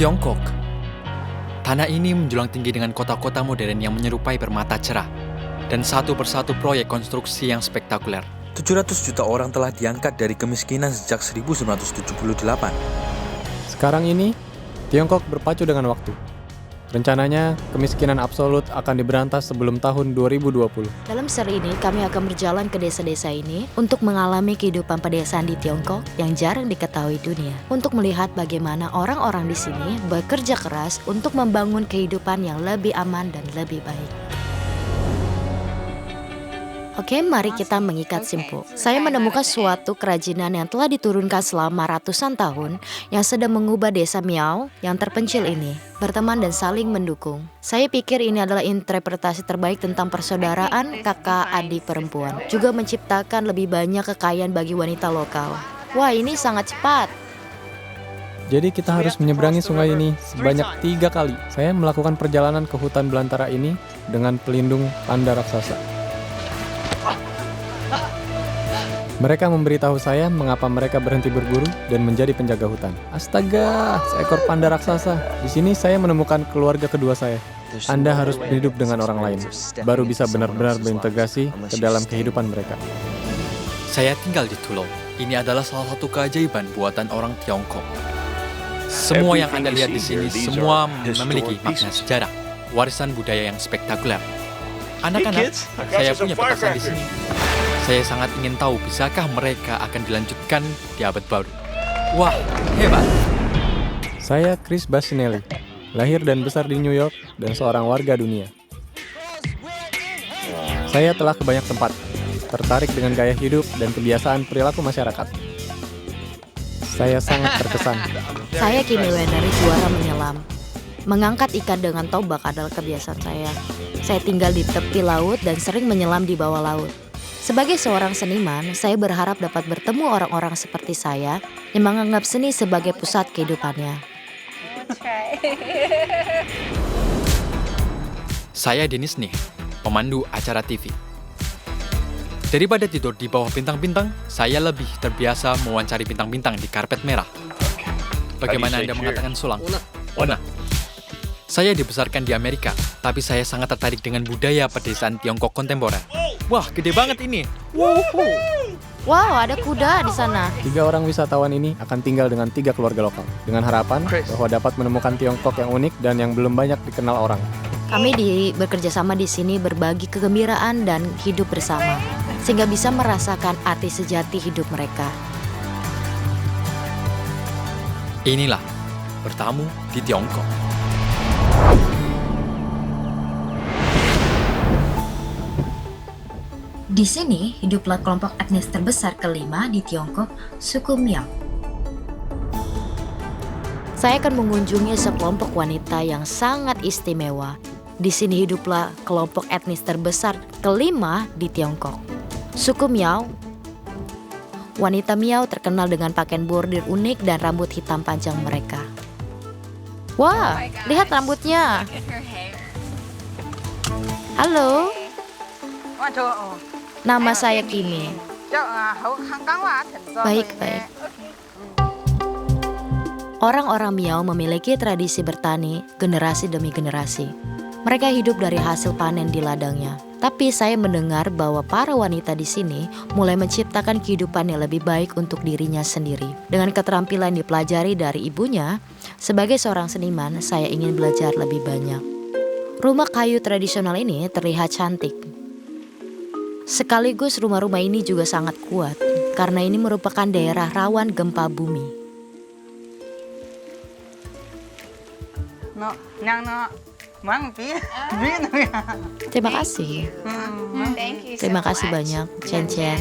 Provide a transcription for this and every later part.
Tiongkok. Tanah ini menjulang tinggi dengan kota-kota modern yang menyerupai permata cerah dan satu persatu proyek konstruksi yang spektakuler. 700 juta orang telah diangkat dari kemiskinan sejak 1978. Sekarang ini, Tiongkok berpacu dengan waktu. Rencananya, kemiskinan absolut akan diberantas sebelum tahun 2020. Dalam seri ini, kami akan berjalan ke desa-desa ini untuk mengalami kehidupan pedesaan di Tiongkok yang jarang diketahui dunia. Untuk melihat bagaimana orang-orang di sini bekerja keras untuk membangun kehidupan yang lebih aman dan lebih baik. Oke, mari kita mengikat simpul. Saya menemukan suatu kerajinan yang telah diturunkan selama ratusan tahun yang sedang mengubah desa Miao yang terpencil ini berteman dan saling mendukung. Saya pikir ini adalah interpretasi terbaik tentang persaudaraan kakak adik perempuan. Juga menciptakan lebih banyak kekayaan bagi wanita lokal. Wah, ini sangat cepat. Jadi kita harus menyeberangi sungai ini sebanyak 3 kali. Saya melakukan perjalanan ke hutan belantara ini dengan pelindung panda raksasa. Mereka memberitahu saya mengapa mereka berhenti berburu dan menjadi penjaga hutan. Astaga, seekor panda raksasa. Di sini saya menemukan keluarga kedua saya. Anda harus hidup dengan orang lain, baru bisa benar-benar berintegrasi ke dalam kehidupan mereka. Saya tinggal di Tulou. Ini adalah salah satu keajaiban buatan orang Tiongkok. Semua yang Anda lihat di sini semua memiliki makna sejarah, warisan budaya yang spektakuler. Anak-anak, saya punya petasan di sini. Saya sangat ingin tahu bisakah mereka akan dilanjutkan di abad baru. Wah, hebat. Saya Chris Basinelli, lahir dan besar di New York dan seorang warga dunia. Saya telah ke banyak tempat, tertarik dengan gaya hidup dan kebiasaan perilaku masyarakat. Saya sangat terkesan. Saya Kimi Wenner, juara menyelam. Mengangkat ikan dengan tombak adalah kebiasaan saya. Saya tinggal di tepi laut dan sering menyelam di bawah laut. Sebagai seorang seniman, saya berharap dapat bertemu orang-orang seperti saya yang menganggap seni sebagai pusat kehidupannya. Saya Denis nih, pemandu acara TV. Daripada tidur di bawah bintang-bintang, saya lebih terbiasa mewawancari bintang-bintang di karpet merah. Bagaimana Anda mengatakan sulang? Ona. Saya dibesarkan di Amerika, tapi saya sangat tertarik dengan budaya pedesaan Tiongkok kontemporer. Wah, gede banget ini. Wow, ada kuda di sana. 3 orang wisatawan ini akan tinggal dengan 3 keluarga lokal, dengan harapan bahwa dapat menemukan Tiongkok yang unik dan yang belum banyak dikenal orang. Kami bekerja sama di sini berbagi kegembiraan dan hidup bersama, sehingga bisa merasakan arti sejati hidup mereka. Inilah bertamu di Tiongkok. Di sini hiduplah kelompok etnis terbesar kelima di Tiongkok, suku Miao. Saya akan mengunjungi sekelompok wanita yang sangat istimewa. Di sini hiduplah kelompok etnis terbesar kelima di Tiongkok, suku Miao. Wanita Miao terkenal dengan pakaian bordir unik dan rambut hitam panjang mereka. Wah, lihat rambutnya. Halo. Nama saya Kimi. Baik. Orang-orang Miao memiliki tradisi bertani generasi demi generasi. Mereka hidup dari hasil panen di ladangnya. Tapi saya mendengar bahwa para wanita di sini mulai menciptakan kehidupan yang lebih baik untuk dirinya sendiri. Dengan keterampilan dipelajari dari ibunya, sebagai seorang seniman, saya ingin belajar lebih banyak. Rumah kayu tradisional ini terlihat cantik. Sekaligus rumah-rumah ini juga sangat kuat karena ini merupakan daerah rawan gempa bumi. Terima kasih. Terima kasih banyak, Chen Chen.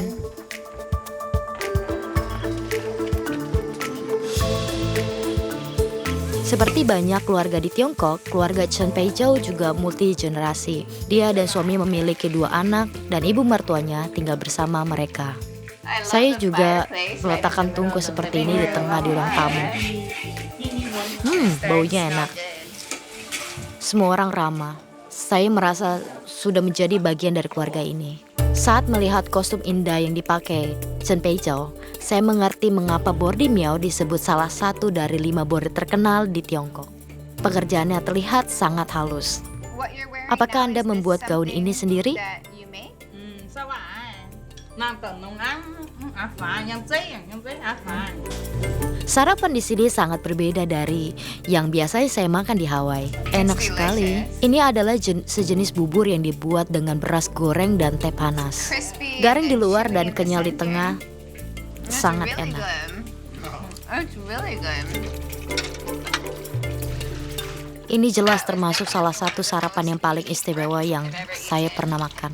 Seperti banyak keluarga di Tiongkok, keluarga Chen Peizhou juga multi generasi. Dia dan suami memiliki 2 anak dan ibu mertuanya tinggal bersama mereka. Saya juga meletakkan tungku seperti ini di tengah di ruang tamu. Baunya enak. Semua orang ramah. Saya merasa sudah menjadi bagian dari keluarga ini. Saat melihat kostum indah yang dipakai Chen Peizhou, saya mengerti mengapa bordir Miao disebut salah satu dari 5 bordir terkenal di Tiongkok. Pekerjaannya terlihat sangat halus. Apakah Anda membuat gaun ini sendiri? Sao ạ? Làm tận nông ăn phá yang dây phá. Sarapan di sini sangat berbeda dari yang biasanya saya makan di Hawaii. Enak sekali. Ini adalah sejenis bubur yang dibuat dengan beras goreng dan teh panas. Garing di luar dan kenyal di tengah. Sangat enak. Ini jelas termasuk salah satu sarapan yang paling istimewa yang saya pernah makan.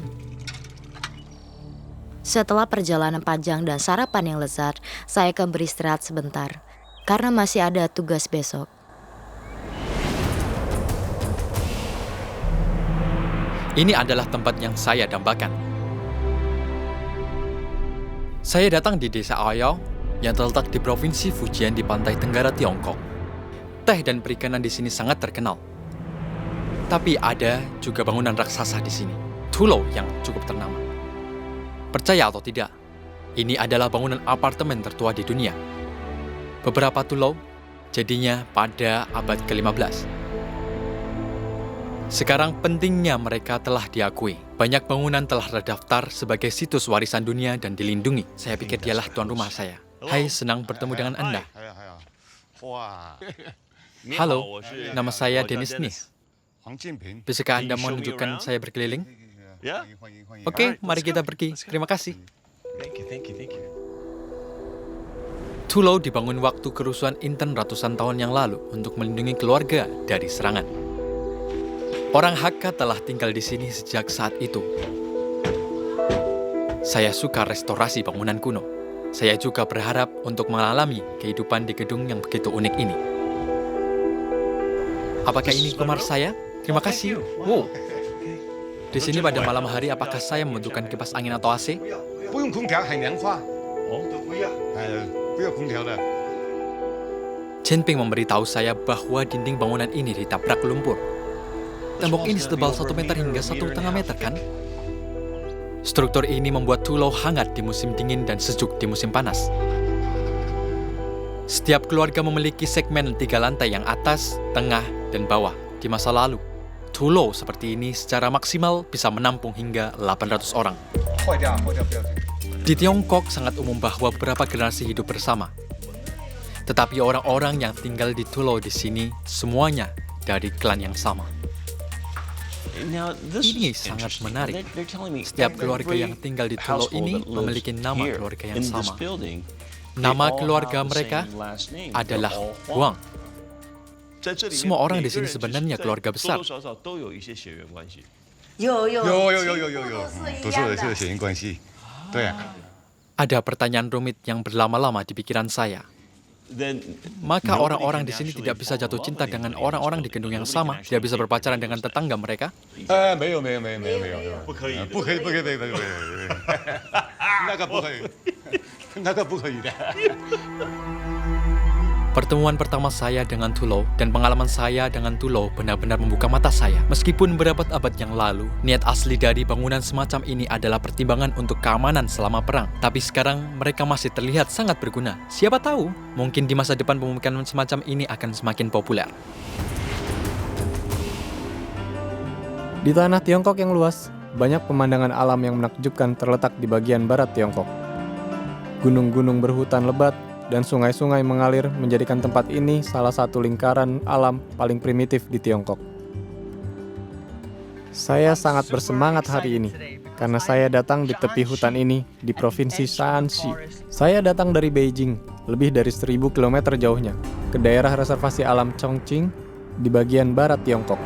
Setelah perjalanan panjang dan sarapan yang lezat, saya akan beristirahat sebentar, karena masih ada tugas besok. Ini adalah tempat yang saya dambakan. Saya datang di desa Ayau yang terletak di provinsi Fujian di pantai tenggara Tiongkok. Teh dan perikanan di sini sangat terkenal. Tapi ada juga bangunan raksasa di sini, Tulou yang cukup ternama. Percaya atau tidak, ini adalah bangunan apartemen tertua di dunia. Beberapa Tulou jadinya pada abad ke-15. Sekarang pentingnya mereka telah diakui. Banyak bangunan telah terdaftar sebagai situs warisan dunia dan dilindungi. Saya pikir dialah tuan rumah saya. Hai, senang bertemu dengan Anda. Halo, nama saya Dennis nih. Bisakah Anda mau menunjukkan saya berkeliling? Oke, mari kita pergi. Terima kasih. Tulou dibangun waktu kerusuhan intern ratusan tahun yang lalu untuk melindungi keluarga dari serangan. Orang Hakka telah tinggal di sini sejak saat itu. Saya suka restorasi bangunan kuno. Saya juga berharap untuk mengalami kehidupan di gedung yang begitu unik ini. Apakah ini kamar saya? Terima kasih. Wow. Di sini pada malam hari apakah saya membutuhkan kipas angin atau AC? Jinping memberitahu saya bahwa dinding bangunan ini ditabrak lumpur. Tembok ini setebal 1 meter hingga 1,5 meter kan? Struktur ini membuat Tulou hangat di musim dingin dan sejuk di musim panas. Setiap keluarga memiliki segmen 3 lantai yang atas, tengah, dan bawah. Di masa lalu, Tulou seperti ini secara maksimal bisa menampung hingga 800 orang. Di Tiongkok sangat umum bahwa beberapa generasi hidup bersama. Tetapi orang-orang yang tinggal di Tulou di sini semuanya dari klan yang sama. Ini sangat menarik. Setiap keluarga yang tinggal di Tulou ini memiliki nama keluarga yang sama. Nama keluarga mereka adalah Huang. Semua orang di sini sebenarnya keluarga besar. Ada pertanyaan rumit yang berlama-lama di pikiran saya. Maka orang-orang di sini tidak bisa jatuh cinta dengan orang-orang di gedung yang sama, tidak bisa berpacaran dengan tetangga mereka. Pertemuan pertama saya dengan Tulou dan pengalaman saya dengan Tulou benar-benar membuka mata saya. Meskipun berabad-abad yang lalu, niat asli dari bangunan semacam ini adalah pertimbangan untuk keamanan selama perang. Tapi sekarang mereka masih terlihat sangat berguna. Siapa tahu, mungkin di masa depan pemumukan semacam ini akan semakin populer. Di tanah Tiongkok yang luas, banyak pemandangan alam yang menakjubkan terletak di bagian barat Tiongkok. Gunung-gunung berhutan lebat dan sungai-sungai mengalir menjadikan tempat ini salah satu lingkaran alam paling primitif di Tiongkok. Saya sangat bersemangat hari ini karena saya datang di tepi hutan ini di provinsi Shanxi. Saya datang dari Beijing, lebih dari 1000 km jauhnya, ke daerah reservasi alam Chongqing di bagian barat Tiongkok.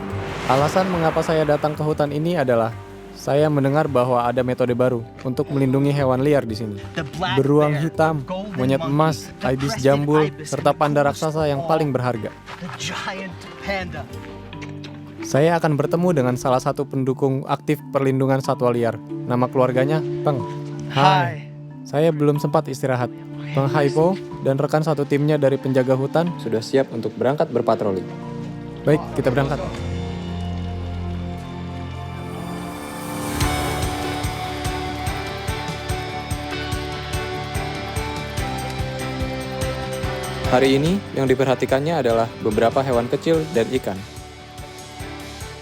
Alasan mengapa saya datang ke hutan ini adalah saya mendengar bahwa ada metode baru untuk melindungi hewan liar di sini. Beruang hitam, monyet emas, ibis jambul, serta panda raksasa yang paling berharga. Saya akan bertemu dengan salah satu pendukung aktif perlindungan satwa liar. Nama keluarganya Peng. Hai. Saya belum sempat istirahat. Peng Haipo dan rekan satu timnya dari penjaga hutan sudah siap untuk berangkat berpatroli. Baik, kita berangkat. Hari ini yang diperhatikannya adalah beberapa hewan kecil dan ikan.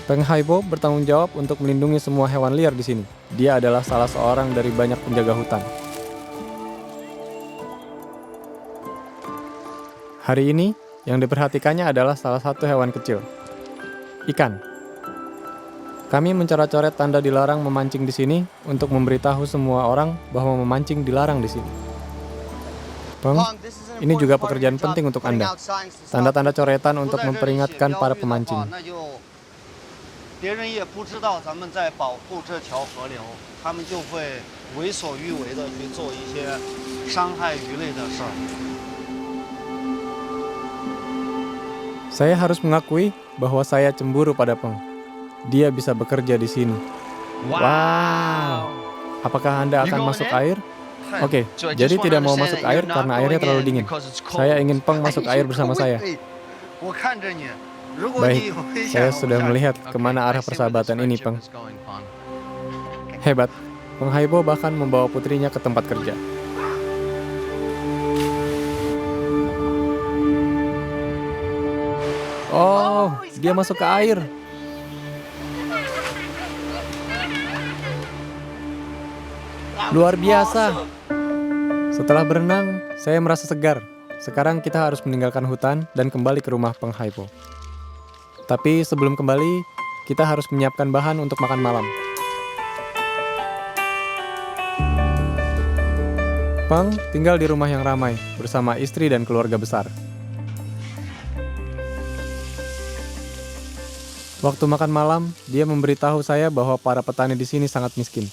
Peng Haibo bertanggung jawab untuk melindungi semua hewan liar di sini. Dia adalah salah seorang dari banyak penjaga hutan. Hari ini yang diperhatikannya adalah salah satu hewan kecil, ikan. Kami mencoret-coret tanda dilarang memancing di sini untuk memberitahu semua orang bahwa memancing dilarang di sini. Peng, ini juga pekerjaan penting untuk Anda. Tanda-tanda coretan untuk memperingatkan para pemancing. 别人也不知道咱们在保护这条河流，他们就会为所欲为的去做一些伤害鱼类的事儿。 Saya harus mengakui bahwa saya cemburu pada Peng. Dia bisa bekerja di sini. Wow. Apakah Anda akan masuk air? Oke, jadi tidak mau masuk air karena airnya terlalu dingin. Saya ingin Peng masuk air bersama saya. Baik, saya sudah melihat kemana arah persahabatan ini, Peng. Hebat, Peng Haibo bahkan membawa putrinya ke tempat kerja. Oh, dia masuk ke air. Luar biasa. Setelah berenang, saya merasa segar. Sekarang kita harus meninggalkan hutan dan kembali ke rumah Peng Haibo. Tapi sebelum kembali, kita harus menyiapkan bahan untuk makan malam. Peng tinggal di rumah yang ramai bersama istri dan keluarga besar. Waktu makan malam, dia memberitahu saya bahwa para petani di sini sangat miskin.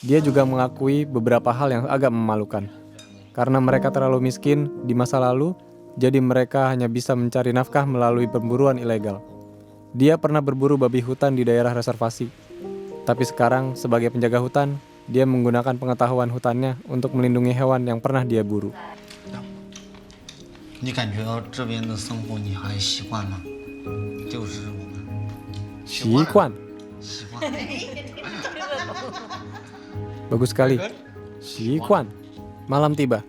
Dia juga mengakui beberapa hal yang agak memalukan. Karena mereka terlalu miskin di masa lalu, jadi mereka hanya bisa mencari nafkah melalui pemburuan ilegal. Dia pernah berburu babi hutan di daerah reservasi. Tapi sekarang, sebagai penjaga hutan, dia menggunakan pengetahuan hutannya untuk melindungi hewan yang pernah dia buru. 你感觉到这边的生活你还习惯吗？就是我们 Xikuan. Bagus sekali. Xikuan. Malam tiba.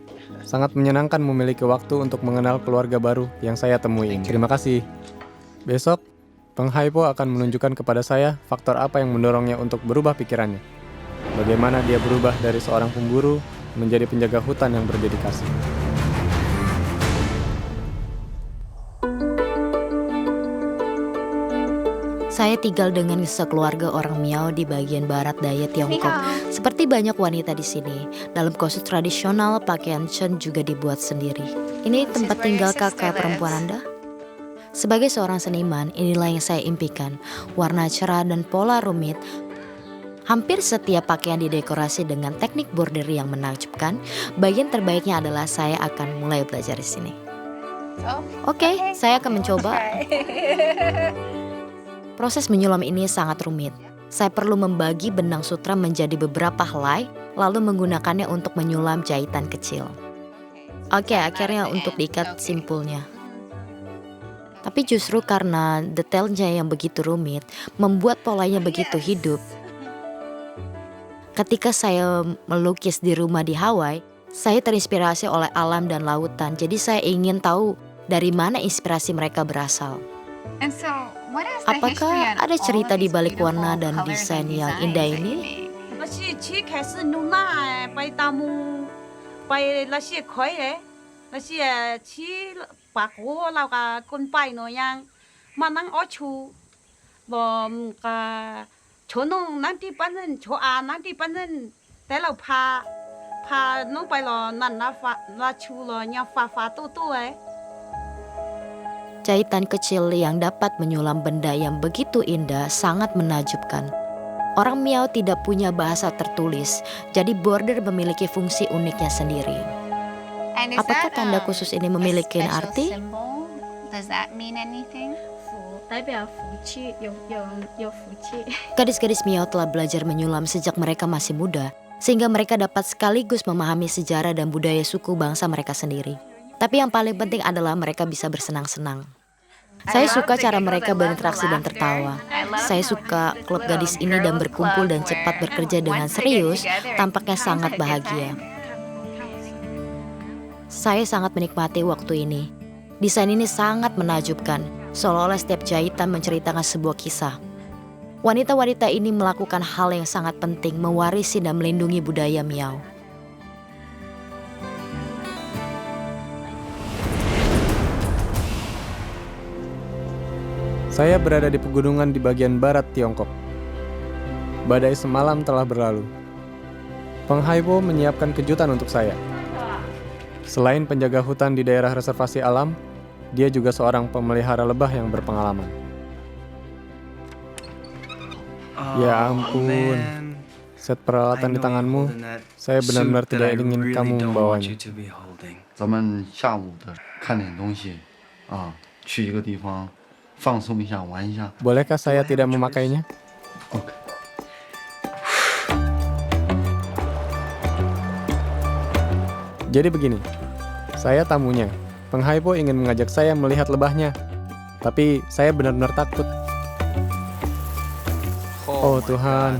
Sangat menyenangkan memiliki waktu untuk mengenal keluarga baru yang saya temui ini. Terima kasih. Besok, Peng Haibo akan menunjukkan kepada saya faktor apa yang mendorongnya untuk berubah pikirannya. Bagaimana dia berubah dari seorang pemburu menjadi penjaga hutan yang berdedikasi. Saya tinggal dengan sekeluarga orang Miao di bagian barat daya Tiongkok. Seperti banyak wanita di sini, dalam kostum tradisional, pakaian Chen juga dibuat sendiri. Ini tempat tinggal kakak perempuan Anda? Sebagai seorang seniman, inilah yang saya impikan. Warna cerah dan pola rumit. Hampir setiap pakaian didekorasi dengan teknik bordir yang menakjubkan. Bagian terbaiknya adalah saya akan mulai belajar di sini. Oke, saya akan mencoba. Proses menyulam ini sangat rumit. Saya perlu membagi benang sutra menjadi beberapa helai, lalu menggunakannya untuk menyulam jahitan kecil. Oke, akhirnya untuk diikat simpulnya. Tapi justru karena detailnya yang begitu rumit, membuat polanya begitu hidup. Ketika saya melukis di rumah di Hawaii, saya terinspirasi oleh alam dan lautan. Jadi saya ingin tahu dari mana inspirasi mereka berasal. Apakah ada cerita di balik warna dan desain yang indah ini? Jahitan kecil yang dapat menyulam benda yang begitu indah sangat menakjubkan. Orang Miao tidak punya bahasa tertulis, jadi border memiliki fungsi uniknya sendiri. Apakah tanda khusus ini memiliki arti? Gadis-gadis Miao telah belajar menyulam sejak mereka masih muda, sehingga mereka dapat sekaligus memahami sejarah dan budaya suku bangsa mereka sendiri. Tapi yang paling penting adalah mereka bisa bersenang-senang. Saya suka cara mereka berinteraksi dan tertawa. Saya suka klub gadis ini dan berkumpul dan cepat bekerja dengan serius, tampaknya sangat bahagia. Saya sangat menikmati waktu ini. Desain ini sangat menakjubkan, seolah-olah setiap jahitan menceritakan sebuah kisah. Wanita-wanita ini melakukan hal yang sangat penting, mewarisi dan melindungi budaya Miao. Saya berada di pegunungan di bagian barat Tiongkok. Badai semalam telah berlalu. Peng Haibo menyiapkan kejutan untuk saya. Selain penjaga hutan di daerah reservasi alam, dia juga seorang pemelihara lebah yang berpengalaman. Ya ampun, set peralatan di tanganmu, saya benar-benar tidak ingin kamu membawanya. 咱们下午的看点东西啊，去一个地方放松一下，玩一下。 Bolehkah saya tidak memakainya? OK。 Jadi begini, saya tamunya. Peng Haibo ingin mengajak saya melihat lebahnya, tapi saya benar-benar takut. Oh Tuhan.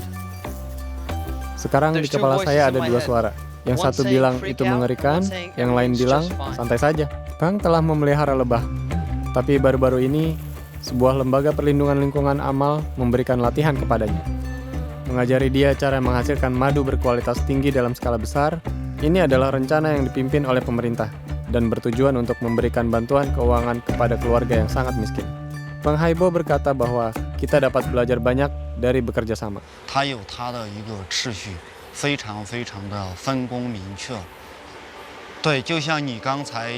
Sekarang di kepala saya ada dua suara. Yang satu bilang itu mengerikan, yang lain bilang santai saja. Kang telah memelihara lebah, tapi baru-baru ini sebuah lembaga perlindungan lingkungan amal memberikan latihan kepadanya. Mengajari dia cara menghasilkan madu berkualitas tinggi dalam skala besar. Ini adalah rencana yang dipimpin oleh pemerintah dan bertujuan untuk memberikan bantuan keuangan kepada keluarga yang sangat miskin. Peng Haibo berkata bahwa kita dapat belajar banyak dari bekerja sama. 它有它的一个秩序，非常的分工明确。对，就像你刚才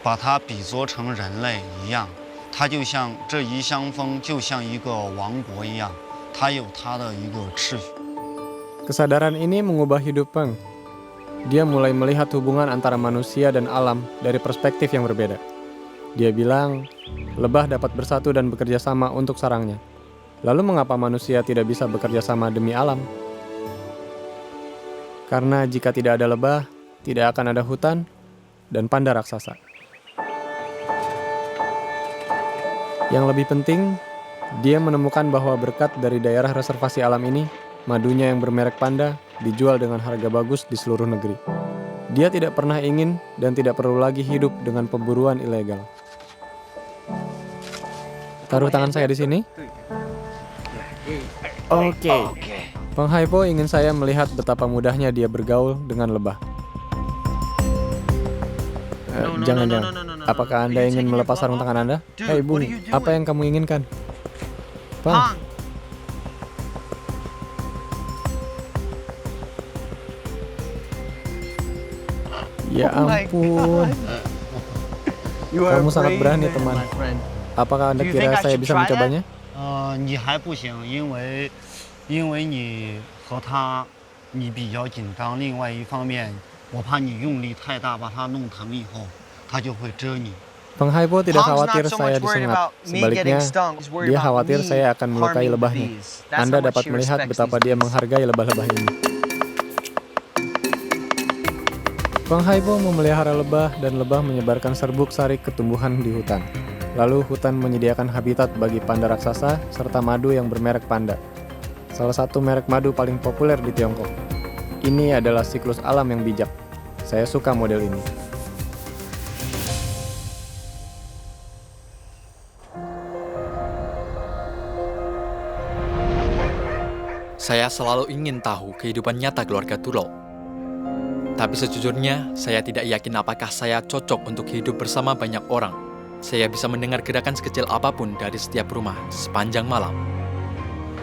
把它比作成人类一样，它就像这一箱风，就像一个王国一样，它有它的一个秩序。 Kesadaran ini mengubah hidup Peng. Dia mulai melihat hubungan antara manusia dan alam dari perspektif yang berbeda. Dia bilang, lebah dapat bersatu dan bekerja sama untuk sarangnya. Lalu mengapa manusia tidak bisa bekerja sama demi alam? Karena jika tidak ada lebah, tidak akan ada hutan dan panda raksasa. Yang lebih penting, dia menemukan bahwa berkat dari daerah reservasi alam ini, madunya yang bermerek panda dijual dengan harga bagus di seluruh negeri. Dia tidak pernah ingin dan tidak perlu lagi hidup dengan pemburuan ilegal. Taruh tangan saya di sini. Oke. Peng Haibo ingin saya melihat betapa mudahnya dia bergaul dengan lebah. Jangan. Apakah Anda ingin melepas sarung tangan Anda? Hei Bung, apa yang kamu inginkan? Peng. Ya ampun. Kamu sangat berani teman. Apakah Anda kira saya bisa mencobanya? 你还不行，因为你和他你比较紧张。另外一方面，我怕你用力太大，把他弄疼以后，他就会蛰你。 Peng Haibo tidak khawatir saya disengat. Sebaliknya, dia khawatir saya akan melukai lebahnya. Anda dapat melihat betapa dia menghargai lebah-lebah ini. Peng Haibo memelihara lebah dan lebah menyebarkan serbuk sari ketumbuhan di hutan. Lalu hutan menyediakan habitat bagi panda raksasa serta madu yang bermerek panda. Salah satu merek madu paling populer di Tiongkok. Ini adalah siklus alam yang bijak. Saya suka model ini. Saya selalu ingin tahu kehidupan nyata keluarga Tulou. Tapi sejujurnya, saya tidak yakin apakah saya cocok untuk hidup bersama banyak orang. Saya bisa mendengar gerakan sekecil apapun dari setiap rumah sepanjang malam.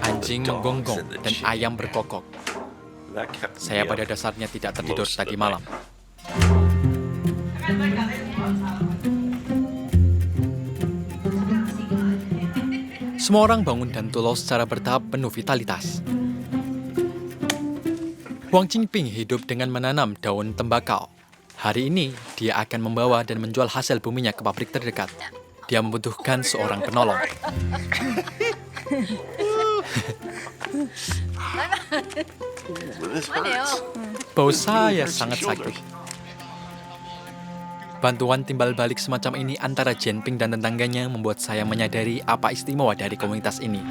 Anjing menggonggong dan ayam berkokok. Saya pada dasarnya tidak tertidur tadi malam. Semua orang bangun dan Tulou secara bertahap penuh vitalitas. Huang Qingping hidup dengan menanam daun tembakau. Hari ini, dia akan membawa dan menjual hasil buminya ke pabrik terdekat. Dia membutuhkan seorang penolong. Bau saya sangat sakit. Bantuan timbal balik semacam ini antara Jianping dan tetangganya membuat saya menyadari apa istimewa dari komunitas ini.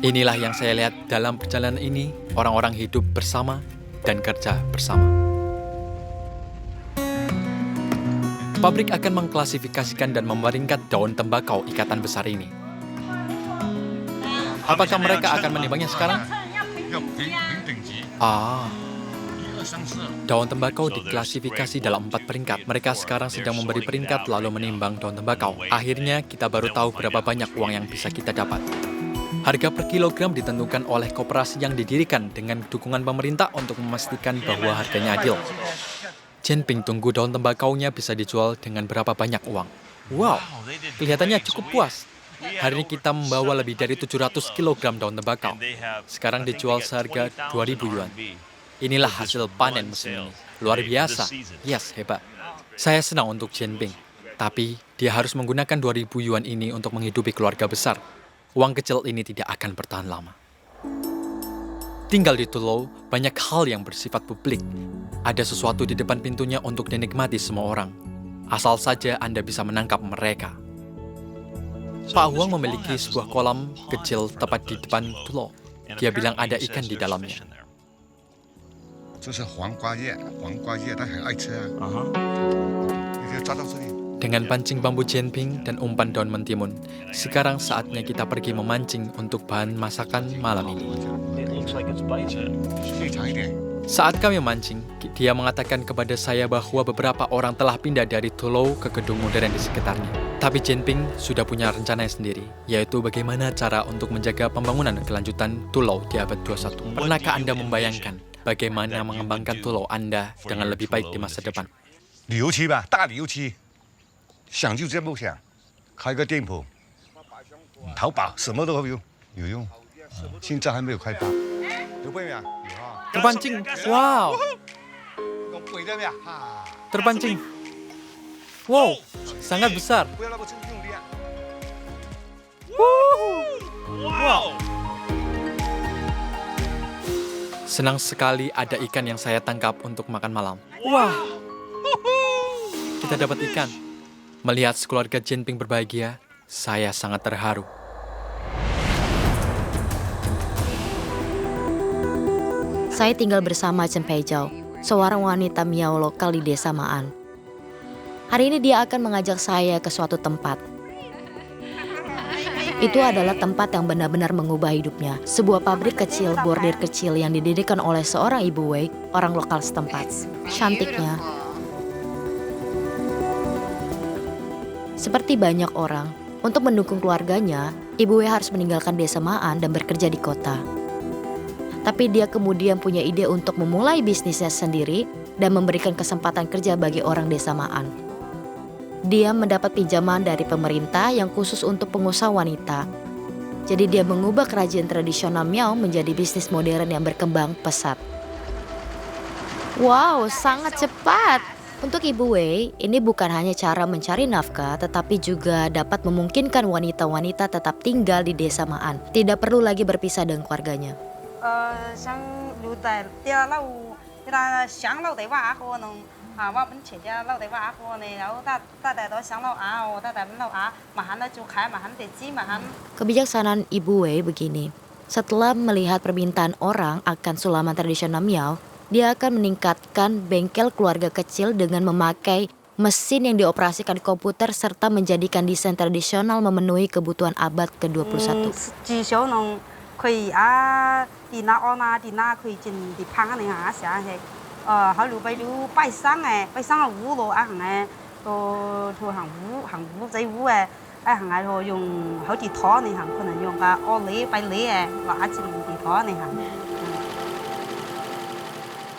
Inilah yang saya lihat dalam perjalanan ini, orang-orang hidup bersama dan kerja bersama. Pabrik akan mengklasifikasikan dan memeringkat daun tembakau ikatan besar ini. Apakah mereka akan menimbangnya sekarang? Daun tembakau diklasifikasi dalam 4 peringkat. Mereka sekarang sedang memberi peringkat lalu menimbang daun tembakau. Akhirnya kita baru tahu berapa banyak uang yang bisa kita dapat. Harga per kilogram ditentukan oleh koperasi yang didirikan dengan dukungan pemerintah untuk memastikan bahwa harganya adil. Jinping tunggu daun tembakaunya bisa dijual dengan berapa banyak uang. Wow, kelihatannya cukup puas. Hari ini kita membawa lebih dari 700 kg daun tembakau. Sekarang dijual seharga 2.000 yuan. Inilah hasil panen musim ini. Luar biasa. Yes, hebat. Saya senang untuk Jinping. Tapi dia harus menggunakan 2.000 yuan ini untuk menghidupi keluarga besar. Uang kecil ini tidak akan bertahan lama. Tinggal di Tulou, banyak hal yang bersifat publik. Ada sesuatu di depan pintunya untuk dinikmati semua orang. Asal saja Anda bisa menangkap mereka. Pak Huang memiliki sebuah kolam kecil tepat di depan Tulou. Dia bilang ada ikan di dalamnya. Dengan pancing bambu Jinping dan umpan daun mentimun, sekarang saatnya kita pergi memancing untuk bahan masakan malam ini. Saat kami memancing, dia mengatakan kepada saya bahwa beberapa orang telah pindah dari Tulou ke gedung modern di sekitarnya. Tapi Jinping sudah punya rencananya sendiri, yaitu bagaimana cara untuk menjaga pembangunan kelanjutan Tulou di abad 21. Pernahkah Anda membayangkan bagaimana mengembangkan Tulou Anda dengan lebih baik di masa depan? 旅游区吧，大旅游区，想就真不想，开个店铺，淘宝什么都有用，现在还没有开发。有背没有？有啊。 Terpancing, wow, 有背的没有？哈， terpancing. Wow, sangat besar. 不要那么用力啊。 Wow. Senang sekali ada ikan yang saya tangkap untuk makan malam. Wah, kita dapat ikan. Melihat sekeluarga Jinping berbahagia, saya sangat terharu. Saya tinggal bersama Chen Peizhao, seorang wanita Miao lokal di desa Maan. Hari ini dia akan mengajak saya ke suatu tempat. Itu adalah tempat yang benar-benar mengubah hidupnya. Sebuah pabrik kecil, bordir kecil yang didirikan oleh seorang ibu Wei, orang lokal setempat. Cantiknya. Seperti banyak orang, untuk mendukung keluarganya, ibu Wei harus meninggalkan desa Maan dan bekerja di kota. Tapi dia kemudian punya ide untuk memulai bisnisnya sendiri dan memberikan kesempatan kerja bagi orang desa Maan. Dia mendapat pinjaman dari pemerintah yang khusus untuk pengusaha wanita. Jadi dia mengubah kerajinan tradisional Miao menjadi bisnis modern yang berkembang pesat. Wow, sangat cepat! Untuk Ibu Wei, ini bukan hanya cara mencari nafkah, tetapi juga dapat memungkinkan wanita-wanita tetap tinggal di desa Maan. Tidak perlu lagi berpisah dengan keluarganya. 想留在啲老，啲啦想老地話可能我本前家老地話可能，然後大到想老我大老mahan就開mahan deji mahan. Kebijaksanaan Ibu Wei begini. Setelah melihat permintaan orang akan sulaman tradisional Miao, dia akan meningkatkan bengkel keluarga kecil dengan memakai mesin yang dioperasikan komputer serta menjadikan desain tradisional memenuhi kebutuhan abad ke-21. 可以地那地那可以进地旁那下去，好留拜山拜山屋咯行行屋仔屋行用好地拖呢行，可能用个拜梨拿进地拖呢行。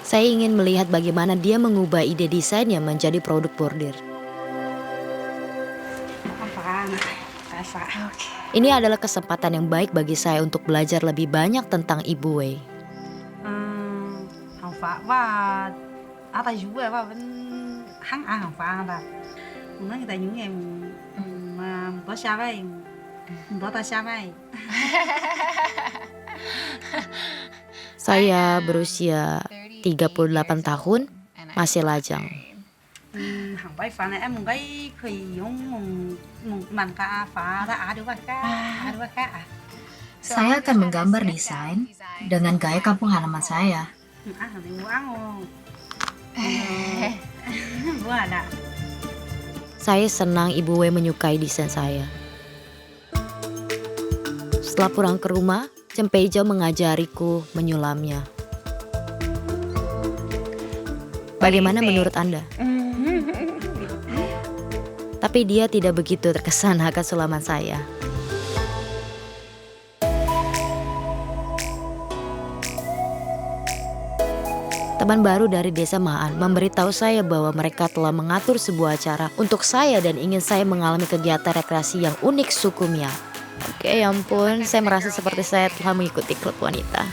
Saya ingin melihat bagaimana dia mengubah ide desainnya menjadi produk bordir. Ini adalah kesempatan yang baik bagi saya untuk belajar lebih banyak tentang Ibu Wei. Saya berusia 38 tahun, masih lajang. Saya akan menggambar desain dengan gaya kampung halaman saya. Saya senang Ibu Wei menyukai desain saya. Setelah pulang ke rumah, Chen Peizhou mengajariku menyulamnya. Bagaimana menurut Anda? Tapi dia tidak begitu terkesan akan sulaman saya. Teman baru dari desa Maan memberitahu saya bahwa mereka telah mengatur sebuah acara untuk saya dan ingin saya mengalami kegiatan rekreasi yang unik suku Miao. Oke, ya ampun, saya merasa seperti saya telah mengikuti klub wanita.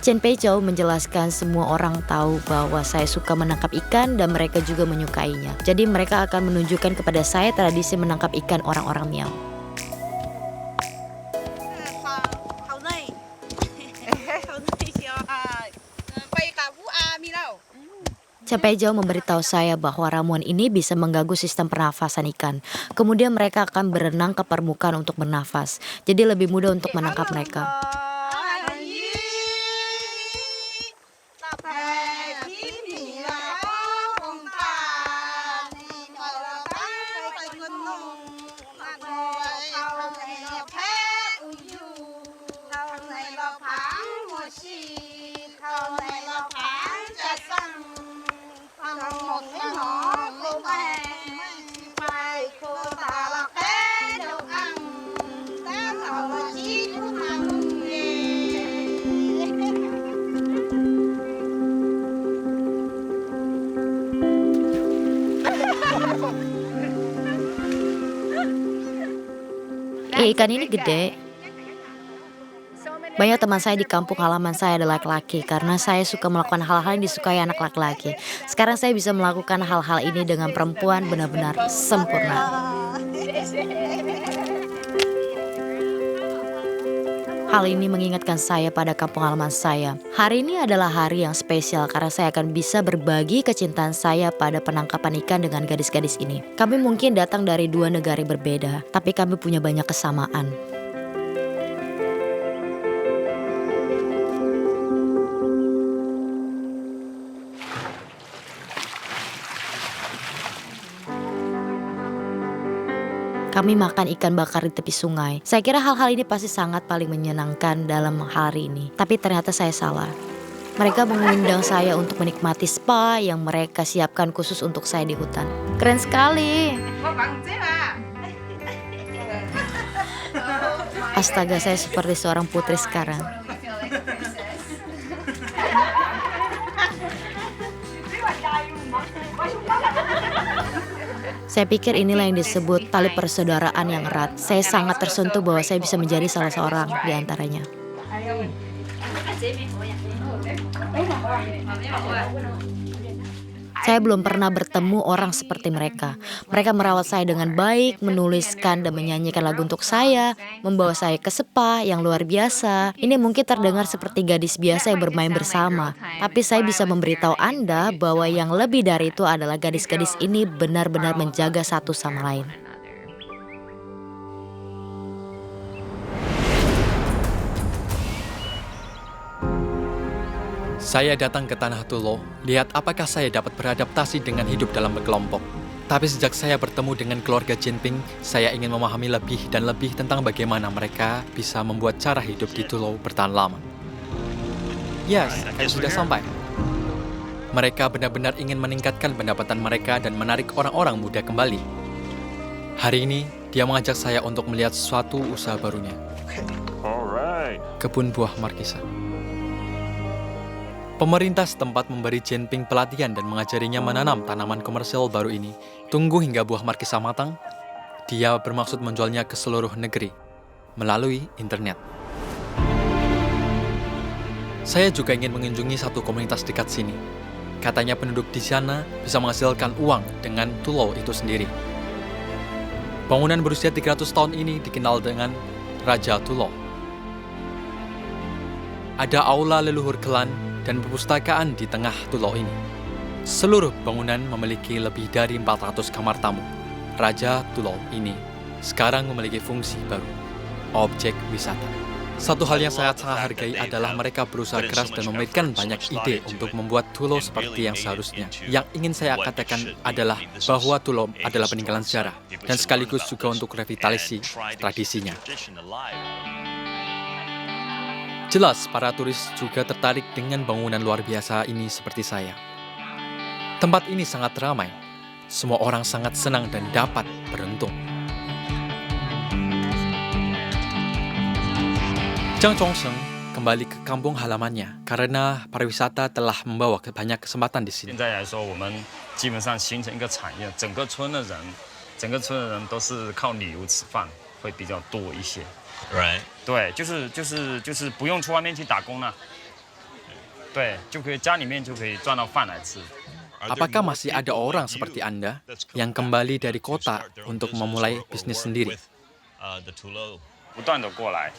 Chen Peizhou menjelaskan semua orang tahu bahwa saya suka menangkap ikan dan mereka juga menyukainya. Jadi mereka akan menunjukkan kepada saya tradisi menangkap ikan orang-orang Miao. Chen Peizhou memberitahu saya bahwa ramuan ini bisa mengganggu sistem pernafasan ikan. Kemudian mereka akan berenang ke permukaan untuk bernafas. Jadi lebih mudah untuk menangkap mereka. Ikan ini gede. Banyak teman saya di kampung halaman saya adalah laki-laki karena saya suka melakukan hal-hal yang disukai anak laki-laki. Sekarang saya bisa melakukan hal-hal ini dengan perempuan benar-benar sempurna. Hal ini mengingatkan saya pada kampung halaman saya. Hari ini adalah hari yang spesial karena saya akan bisa berbagi kecintaan saya pada penangkapan ikan dengan gadis-gadis ini. Kami mungkin datang dari dua negara berbeda, tapi kami punya banyak kesamaan. Kami makan ikan bakar di tepi sungai. Saya kira hal-hal ini pasti sangat paling menyenangkan dalam hari ini. Tapi ternyata saya salah. Mereka mengundang saya untuk menikmati spa yang mereka siapkan khusus untuk saya di hutan. Keren sekali. Astaga, saya seperti seorang putri sekarang. Saya pikir inilah yang disebut tali persaudaraan yang erat. Saya sangat tersentuh bahwa saya bisa menjadi salah seorang di antaranya. Saya belum pernah bertemu orang seperti mereka. Mereka merawat saya dengan baik, menuliskan dan menyanyikan lagu untuk saya, membawa saya ke spa yang luar biasa. Ini mungkin terdengar seperti gadis biasa yang bermain bersama, tapi saya bisa memberitahu Anda bahwa yang lebih dari itu adalah gadis-gadis ini benar-benar menjaga satu sama lain. Saya datang ke Tanah Tulo, lihat apakah saya dapat beradaptasi dengan hidup dalam berkelompok. Tapi sejak saya bertemu dengan keluarga Jinping, saya ingin memahami lebih dan lebih tentang bagaimana mereka bisa membuat cara hidup di Tulo bertahan lama. Yes, saya sudah sampai. Mereka benar-benar ingin meningkatkan pendapatan mereka dan menarik orang-orang muda kembali. Hari ini, dia mengajak saya untuk melihat suatu usaha barunya. Kebun buah Markisa. Pemerintah setempat memberi Jinping pelatihan dan mengajarinya menanam tanaman komersial baru ini. Tunggu hingga buah Markisa matang. Dia bermaksud menjualnya ke seluruh negeri melalui internet. Saya juga ingin mengunjungi satu komunitas dekat sini. Katanya penduduk di sana bisa menghasilkan uang dengan Tulo itu sendiri. Bangunan berusia 300 tahun ini dikenal dengan Raja Tulo. Ada aula leluhur klan dan perpustakaan di tengah Tulo ini. Seluruh bangunan memiliki lebih dari 400 kamar tamu. Raja Tulo ini sekarang memiliki fungsi baru, objek wisata. Satu hal yang saya sangat hargai adalah mereka berusaha keras dan memberikan banyak ide untuk membuat Tulo seperti yang seharusnya. Yang ingin saya katakan adalah bahwa Tulo adalah peninggalan sejarah dan sekaligus juga untuk revitalisasi tradisinya. Jelas, para turis juga tertarik dengan bangunan luar biasa ini seperti saya. Tempat ini sangat ramai. Semua orang sangat senang dan dapat beruntung. Zhang Zhongseng kembali ke kampung halamannya karena pariwisata telah membawa banyak kesempatan di sini. 现在来说，我们基本上形成一个产业，整个村的人都是靠旅游吃饭，会比较多一些。Right. 对，就是不用出外面去打工了，对，就可以家里面就可以赚到饭来吃。 Apakah masih ada orang seperti Anda yang kembali dari kota untuk memulai bisnis sendiri? 不断的过来，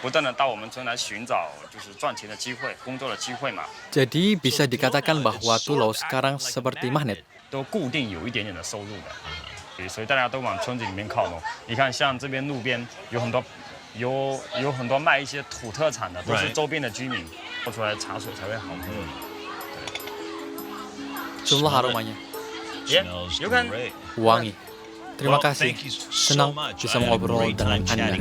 不断的到我们村来寻找就是赚钱的机会、工作的机会嘛。 Jadi bisa dikatakan bahwa Tulo sekarang seperti magnet. 都固定有一点点的收入的，所以大家都往村子里面靠拢。你看，像这边路边有很多卖一些土特产的，都是周边的居民做出来的茶水才会好喝。 Jumlah aromanya有看 wangi. Terima kasih. Senang bisa mengobrol dengan Anda.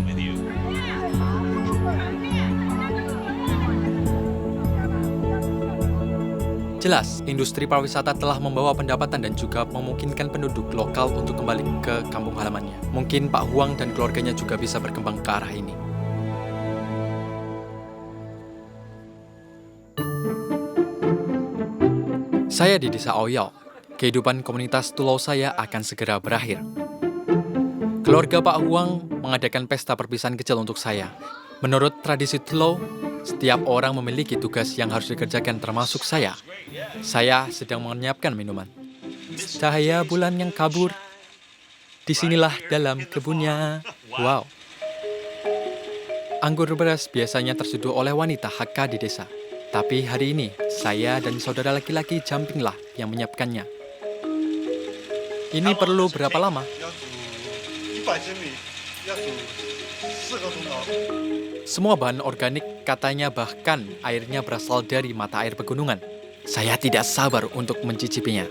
Jelas, industri pariwisata telah membawa pendapatan dan juga memungkinkan penduduk lokal untuk kembali ke kampung halamannya. Mungkin Pak Huang dan keluarganya juga bisa berkembang ke arah ini. Saya di desa Ouyao. Kehidupan komunitas Tulo saya akan segera berakhir. Keluarga Pak Huang mengadakan pesta perpisahan kecil untuk saya. Menurut tradisi Tulo, setiap orang memiliki tugas yang harus dikerjakan termasuk saya. Saya sedang menyiapkan minuman. Cahaya bulan yang kabur, disinilah dalam kebunnya. Wow. Anggur beras biasanya terseduh oleh wanita Hakka di desa. Tapi hari ini, saya dan saudara laki-laki Jampinglah yang menyiapkannya. Ini perlu berapa lama? Semua bahan organik katanya bahkan airnya berasal dari mata air pegunungan. Saya tidak sabar untuk mencicipinya.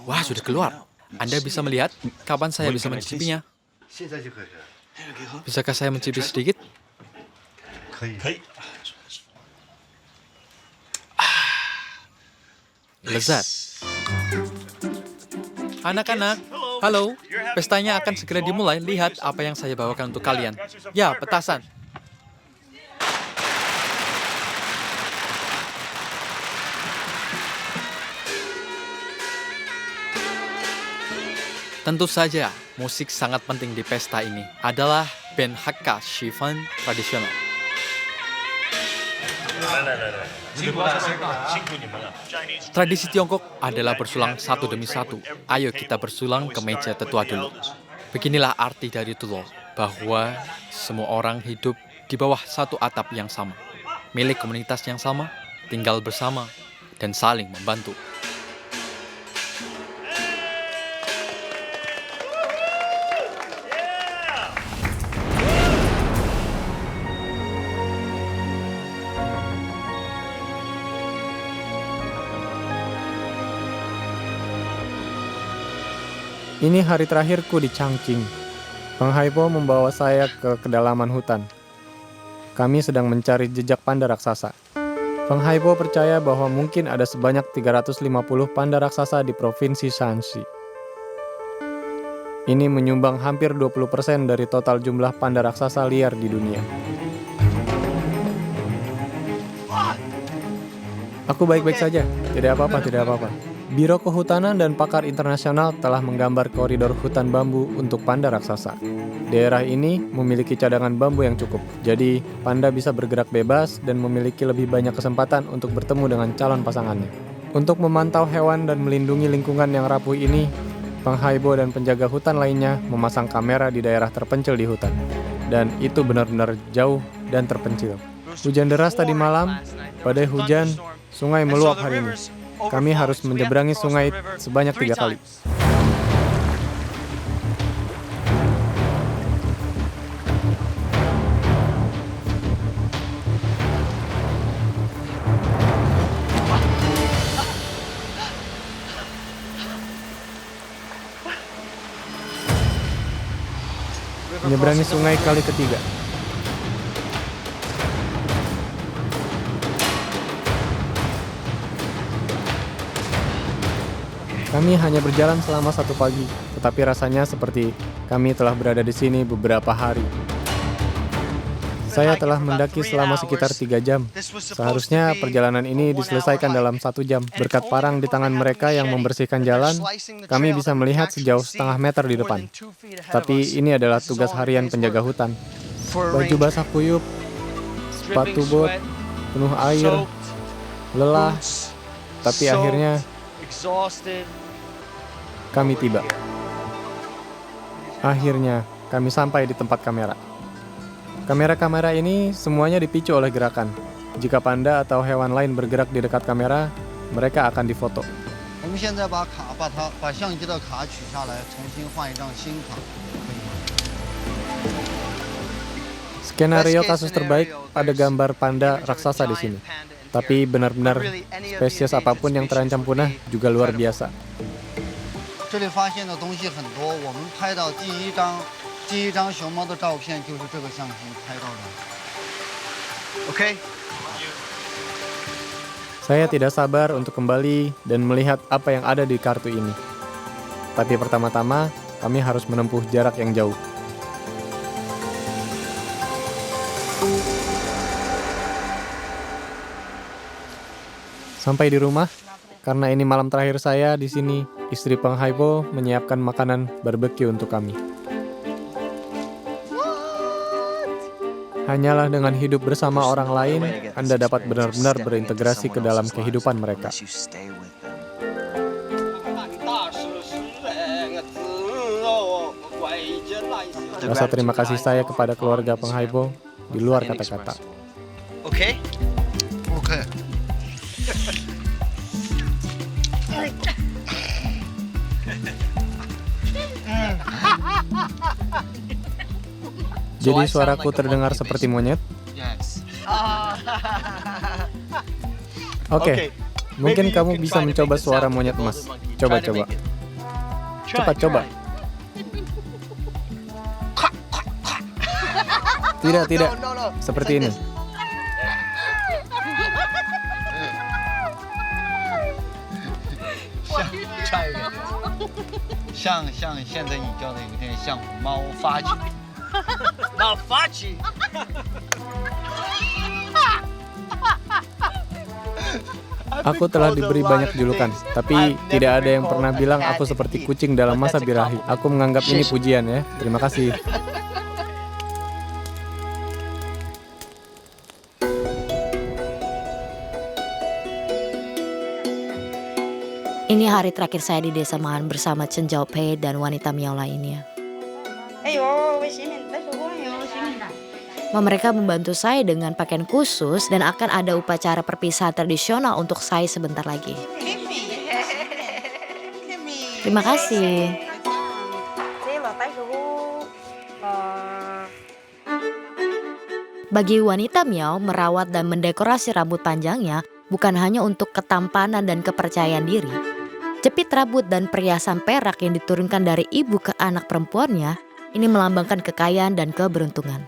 Wah, sudah keluar. Anda bisa melihat kapan saya bisa mencicipinya? Bisakah saya mencicipi sedikit? Lezat. Anak-anak, halo. Pestanya akan segera dimulai. Lihat apa yang saya bawakan untuk kalian. Ya, petasan. Tentu saja, musik sangat penting di pesta ini adalah band Hakka Shivan tradisional. Tradisi Tiongkok adalah bersulang satu demi satu. Ayo kita bersulang ke meja tetua dulu. Beginilah arti dari Tulo, bahwa semua orang hidup di bawah satu atap yang sama, milik komunitas yang sama, tinggal bersama, dan saling membantu. Ini hari terakhirku di Changqing. Penghaipo membawa saya ke kedalaman hutan. Kami sedang mencari jejak panda raksasa. Penghaipo percaya bahwa mungkin ada sebanyak 350 panda raksasa di provinsi Shanxi. Ini menyumbang hampir 20% dari total jumlah panda raksasa liar di dunia. Aku baik-baik saja, tidak apa-apa. Biro Kehutanan dan pakar internasional telah menggambar koridor hutan bambu untuk panda raksasa. Daerah ini memiliki cadangan bambu yang cukup, jadi panda bisa bergerak bebas dan memiliki lebih banyak kesempatan untuk bertemu dengan calon pasangannya. Untuk memantau hewan dan melindungi lingkungan yang rapuh ini, penghaibo dan penjaga hutan lainnya memasang kamera di daerah terpencil di hutan. Dan itu benar-benar jauh dan terpencil. Hujan deras tadi malam, badai hujan, sungai meluap hari ini. Kami harus menyeberangi sungai sebanyak 3 kali. menyeberangi sungai kali ketiga. Kami hanya berjalan selama 1 pagi, tetapi rasanya seperti kami telah berada di sini beberapa hari. Saya telah mendaki selama sekitar 3 jam. Seharusnya perjalanan ini diselesaikan dalam 1 jam. Berkat parang di tangan mereka yang membersihkan jalan, kami bisa melihat sejauh setengah meter di depan. Tapi ini adalah tugas harian penjaga hutan. Baju basah kuyup, sepatu bot, penuh air, lelah, tapi akhirnya kami tiba. Akhirnya kami sampai di tempat kamera. Kamera-kamera ini semuanya dipicu oleh gerakan. Jika panda atau hewan lain bergerak di dekat kamera, mereka akan difoto. Skenario kasus terbaik pada gambar panda raksasa di sini. Tapi benar-benar spesies apapun yang terancam punah juga luar biasa. 这里发现的东西很多，我们拍到第一张熊猫的照片就是这个相机拍到的。OK。Saya tidak sabar untuk kembali dan melihat apa yang ada di kartu ini. Tapi pertama-tama, kami harus menempuh jarak yang jauh. Sampai di rumah, karena ini malam terakhir saya di sini, istri penghaibo menyiapkan makanan barbeque untuk kami. Hanyalah dengan hidup bersama orang lain, Anda dapat benar-benar berintegrasi ke dalam kehidupan mereka. Rasa terima kasih saya kepada keluarga penghaibo di luar kata-kata. Oke. Jadi suaraku terdengar seperti monyet? Oke, mungkin kamu bisa mencoba suara monyet emas. Coba. Cepat coba. Tidak. Seperti ini. 像现在你教的有点像猫发起，猫发起。Aku telah diberi banyak julukan, tapi tidak ada yang pernah bilang aku seperti kucing dalam masa birahi. Aku menganggap ini pujian ya. Terima kasih. Ini hari terakhir saya di Desa Mahan bersama Chen Jiaopei dan wanita Miao lainnya. Mereka membantu saya dengan pakaian khusus dan akan ada upacara perpisahan tradisional untuk saya sebentar lagi. Terima kasih. Bagi wanita Miao, merawat dan mendekorasi rambut panjangnya bukan hanya untuk ketampanan dan kepercayaan diri. Jepit rambut dan perhiasan perak yang diturunkan dari ibu ke anak perempuannya ini melambangkan kekayaan dan keberuntungan.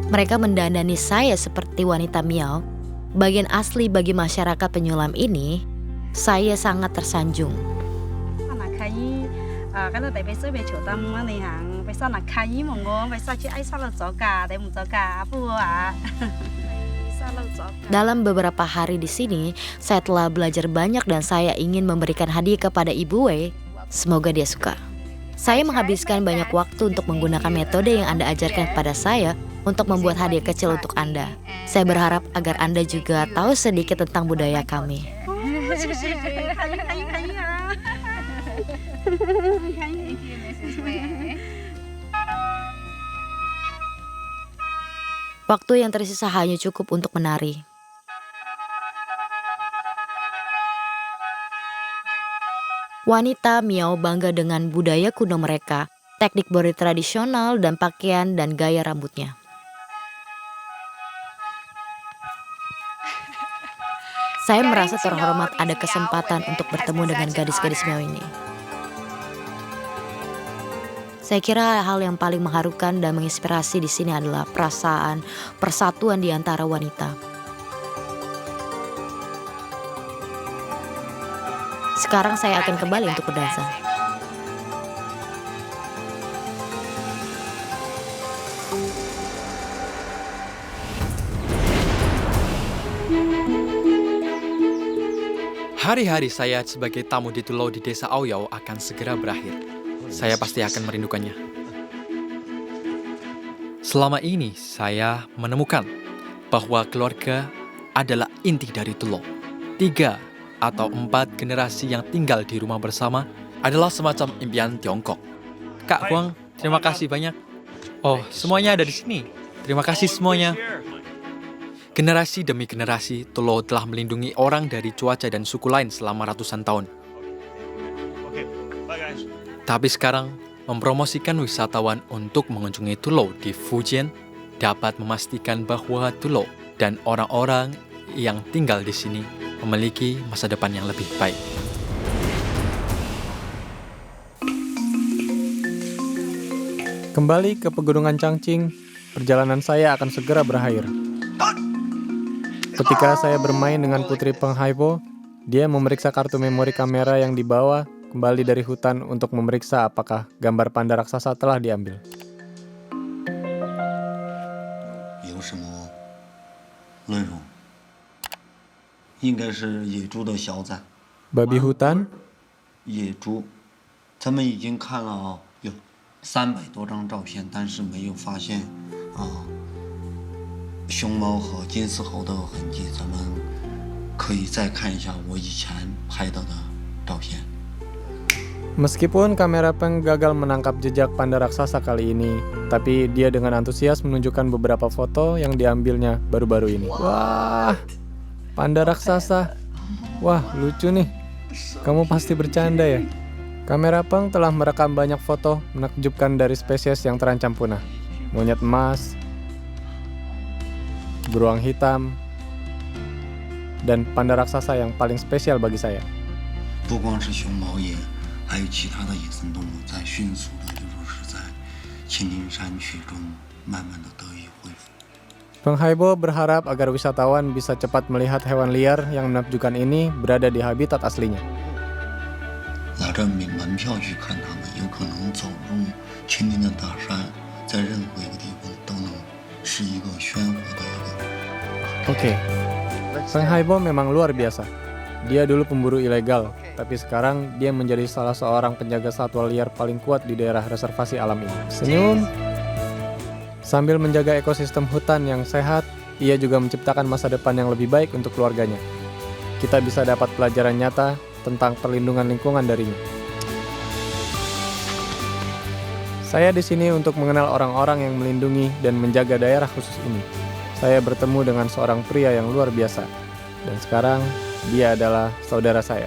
Mereka mendandani saya seperti wanita Miao. Bagian asli bagi masyarakat penyulam ini, saya sangat tersanjung. Dalam beberapa hari di sini, saya telah belajar banyak dan saya ingin memberikan hadiah kepada Ibu Wei. Semoga dia suka. Saya menghabiskan banyak waktu untuk menggunakan metode yang Anda ajarkan kepada saya untuk membuat hadiah kecil untuk Anda. Saya berharap agar Anda juga tahu sedikit tentang budaya kami. Waktu yang tersisa hanya cukup untuk menari. Wanita Miao bangga dengan budaya kuno mereka, teknik body tradisional dan pakaian dan gaya rambutnya. Saya merasa terhormat ada kesempatan untuk bertemu dengan gadis-gadis Miao ini. Saya kira hal yang paling mengharukan dan menginspirasi di sini adalah perasaan persatuan di antara wanita. Sekarang saya akan kembali untuk berdansa. Hari-hari saya sebagai tamu di Tulau di desa Aoyao akan segera berakhir. Saya pasti akan merindukannya. Selama ini saya menemukan bahwa keluarga adalah inti dari Tulau. 3 atau 4 generasi yang tinggal di rumah bersama adalah semacam impian Tiongkok. Kak Huang, terima kasih banyak. Oh, semuanya ada di sini. Terima kasih semuanya. Generasi demi generasi, Tulau telah melindungi orang dari cuaca dan suku lain selama ratusan tahun. Tapi sekarang, mempromosikan wisatawan untuk mengunjungi Tulau di Fujian dapat memastikan bahwa Tulau dan orang-orang yang tinggal di sini memiliki masa depan yang lebih baik. Kembali ke Pegunungan Changqing, perjalanan saya akan segera berakhir. Ketika saya bermain dengan Putri Peng Haibo, dia memeriksa kartu memori kamera yang dibawa kembali dari hutan untuk memeriksa apakah gambar panda raksasa telah diambil. Babi hutan? 野猪，他们已经看了有300多张照片，但是没有发现熊猫和金丝猴的痕迹。咱们可以再看一下我以前拍到的照片。 Meskipun kamera Peng gagal menangkap jejak panda raksasa kali ini, tapi dia dengan antusias menunjukkan beberapa foto yang diambilnya baru-baru ini. Wah, panda raksasa. Wah, lucu nih. Kamu pasti bercanda ya? Kamera Peng telah merekam banyak foto menakjubkan dari spesies yang terancam punah. Monyet emas, beruang hitam, dan panda raksasa yang paling spesial bagi saya. 不光是熊猫也 还有其他的野生动物在迅速的，就说是在秦岭山区中慢慢的得以恢复。 Peng Haibo berharap agar wisatawan bisa cepat melihat hewan liar yang menakjubkan ini berada di habitat aslinya. 拿着门票去看它们，有可能走入秦岭的大山，在任何一个地方都能是一个鲜活的一个。 Oke, Peng Haibo memang luar biasa. Dia dulu pemburu ilegal, tapi sekarang dia menjadi salah seorang penjaga satwa liar paling kuat di daerah reservasi alam ini. Senyum. Sambil menjaga ekosistem hutan yang sehat, ia juga menciptakan masa depan yang lebih baik untuk keluarganya. Kita bisa dapat pelajaran nyata tentang perlindungan lingkungan darinya. Saya di sini untuk mengenal orang-orang yang melindungi dan menjaga daerah khusus ini. Saya bertemu dengan seorang pria yang luar biasa. Dan sekarang dia adalah saudara saya.